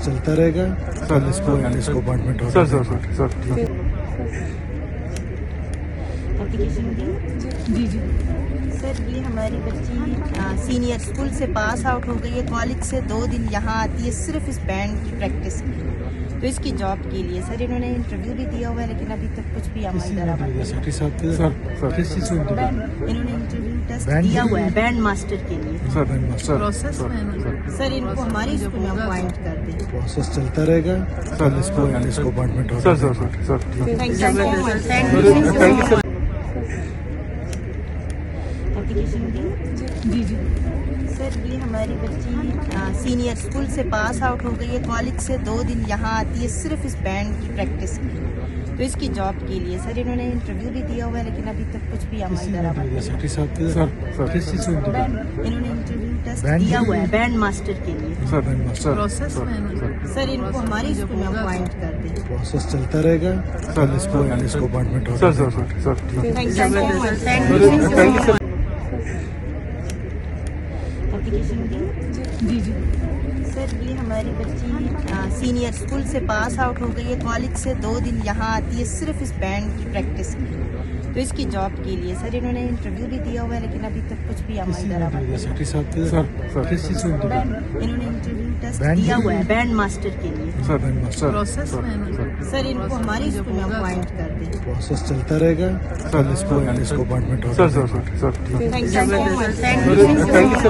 चलता रहेगा। कल इसको अपॉइंटमेंट होगा। सर एप्लीकेशन दी जी जी सर, ये हमारी बच्ची सीनियर स्कूल से पास आउट हो गई है। कॉलेज से 2 दिन यहाँ आती है सिर्फ इस बैंड की प्रैक्टिस के लिए, तो इसकी जॉब के लिए सर इन्होंने इंटरव्यू भी दिया हुआ है, लेकिन अभी तक कुछ भी अमल दरामद सेक्रेटरी साहब किस चीज़ में इन्होंने इंटरव्यू टेस्ट बैंड दिया के हुआ है लिए? बैंड मास्टर के लिए। प्रोसेस में है ना। सर इनको हमारी स्कूल में अपॉइंट कर दें। प्रोसेस चलता रहेगा। कल इसको अपॉइंटमेंट होगा। Thank you sir. एप्लीकेशन दी जी जी सर, ये हमारी बच्ची सीनियर स्कूल से पास आउट हो गई है। कॉलेज से 2 दिन यहाँ आती है सिर्फ इस बैंड की प्रैक्टिस के लिए, तो इसकी जॉब के लिए सर इन्होंने इंटरव्यू भी दिया हुआ है, लेकिन अभी तक कुछ भी अमल दरामद सेक्रेटरी साहब किस चीज़ में इन्होंने इंटरव्यू टेस्ट बैंड दिया के हुआ है लिए? बैंड मास्टर के लिए। प्रोसेस में है ना। सर इनको हमारी स्कूल में अपॉइंट कर दें। प्रोसेस चलता रहेगा। कल इसको अपॉइंटमेंट होगा। Thank you sir. एप्लीकेशन दी जी जी सर, ये हमारी बच्ची सीनियर स्कूल से पास आउट हो गई है। कॉलेज से 2 दिन यहाँ आती है सिर्फ इस बैंड की प्रैक्टिस के लिए, तो इसकी जॉब के लिए सर इन्होंने इंटरव्यू भी दिया हुआ है, लेकिन अभी तक कुछ भी अमल दरामद सेक्रेटरी साहब किस चीज़ में इन्होंने इंटरव्यू टेस्ट बैंड दिया के हुआ है लिए? बैंड मास्टर के लिए। प्रोसेस में है ना। सर इनको हमारी स्कूल में अपॉइंट कर दें। प्रोसेस चलता रहेगा। कल इसको अपॉइंटमेंट होगा। Thank you sir.